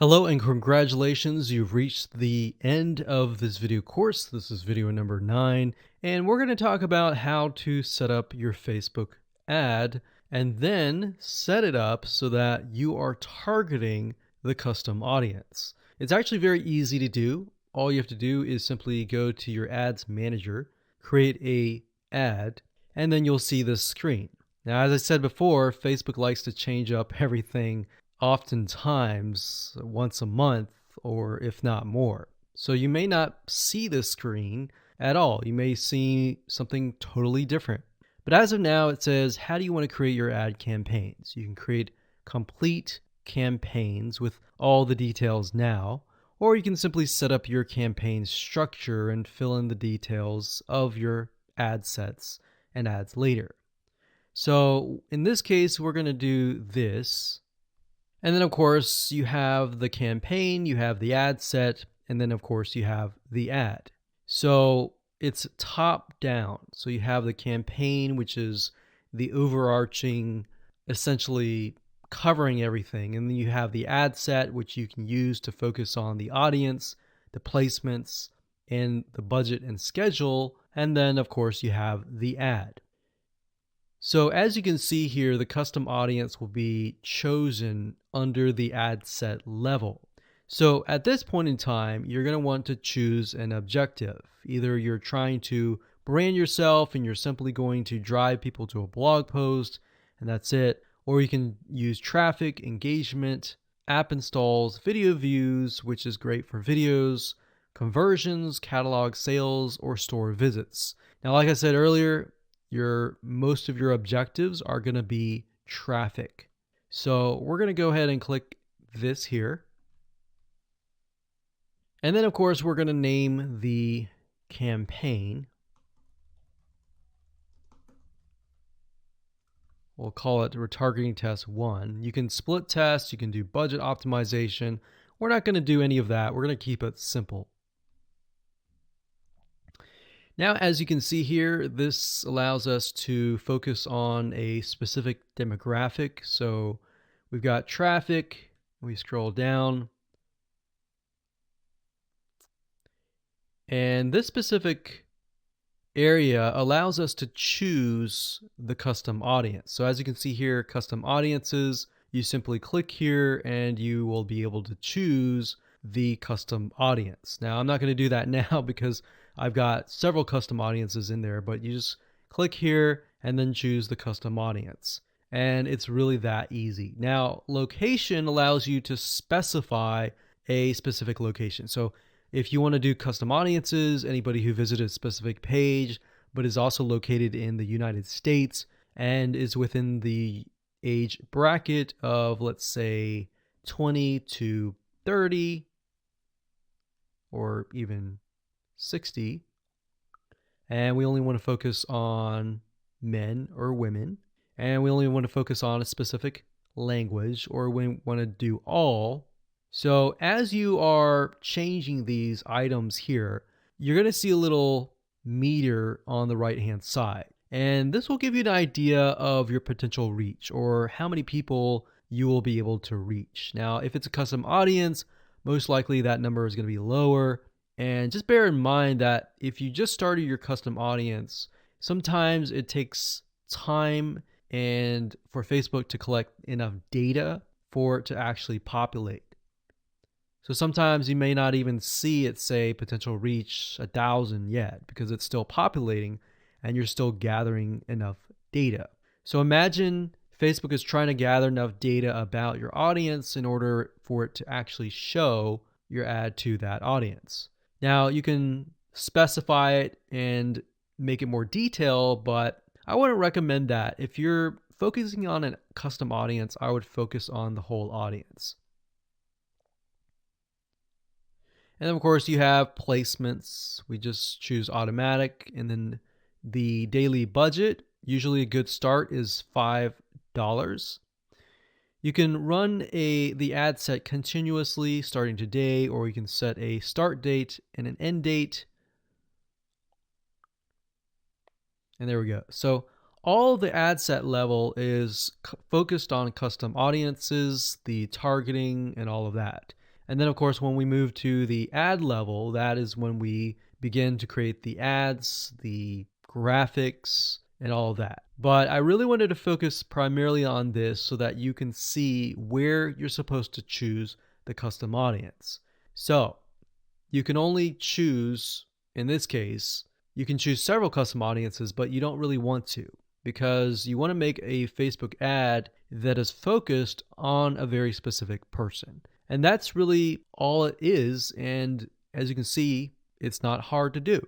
Hello and congratulations, you've reached the end of this video course. This is video number 9, and we're going to talk about how to set up your Facebook ad and then set it up so that you are targeting the custom audience. It's actually very easy to do. All you have to do is simply go to your ads manager, create a ad, and then you'll see this screen. Now, as I said before, Facebook likes to change up everything oftentimes once a month, or if not more. So you may not see this screen at all. You may see something totally different. But as of now, it says, how do you want to create your ad campaigns? You can create complete campaigns with all the details now, or you can simply set up your campaign structure and fill in the details of your ad sets and ads later. So in this case, we're going to do this. And then, of course, you have the campaign, you have the ad set, and then, of course, you have the ad. So it's top down. So you have the campaign, which is the overarching, essentially covering everything. And then you have the ad set, which you can use to focus on the audience, the placements, and the budget and schedule. And then, of course, you have the ad. So as you can see here, the custom audience will be chosen under the ad set level. So at this point in time, you're going to want to choose an objective. Either you're trying to brand yourself and you're simply going to drive people to a blog post and that's it. Or you can use traffic, engagement, app installs, video views, which is great for videos, conversions, catalog sales, or store visits. Now, like I said earlier, most of your objectives are going to be traffic. So we're going to go ahead and click this here. And then, of course, we're going to name the campaign. We'll call it retargeting test 1. You can split test, you can do budget optimization. We're not going to do any of that. We're going to keep it simple. Now, as you can see here, this allows us to focus on a specific demographic. So we've got traffic, we scroll down, and this specific area allows us to choose the custom audience. So as you can see here, custom audiences, you simply click here and you will be able to choose the custom audience. Now, I'm not going to do that now because I've got several custom audiences in there, but you just click here and then choose the custom audience. And it's really that easy. Now, location allows you to specify a specific location. So if you want to do custom audiences, anybody who visited a specific page, but is also located in the United States and is within the age bracket of, let's say, 20 to 30, or even 60, and we only want to focus on men or women, and we only want to focus on a specific language, or we want to do all. So as you are changing these items here, you're going to see a little meter on the right hand side, and this will give you an idea of your potential reach or how many people you will be able to reach. Now, if it's a custom audience, most likely that number is going to be lower. And just bear in mind that if you just started your custom audience, sometimes it takes time and for Facebook to collect enough data for it to actually populate. So sometimes you may not even see it say potential reach 1,000 yet because it's still populating and you're still gathering enough data. So imagine Facebook is trying to gather enough data about your audience in order for it to actually show your ad to that audience. Now, you can specify it and make it more detailed, but I wouldn't recommend that. If you're focusing on a custom audience, I would focus on the whole audience. And then, of course, you have placements. We just choose automatic, and then the daily budget, usually a good start is $5. You can run the ad set continuously starting today, or you can set a start date and an end date. And there we go. So all the ad set level is focused on custom audiences, the targeting, and all of that. And then of course, when we move to the ad level, that is when we begin to create the ads, the graphics, and all of that. But I really wanted to focus primarily on this so that you can see where you're supposed to choose the custom audience. So you can only choose, in this case, you can choose several custom audiences, but you don't really want to, because you want to make a Facebook ad that is focused on a very specific person. And that's really all it is. And as you can see, it's not hard to do.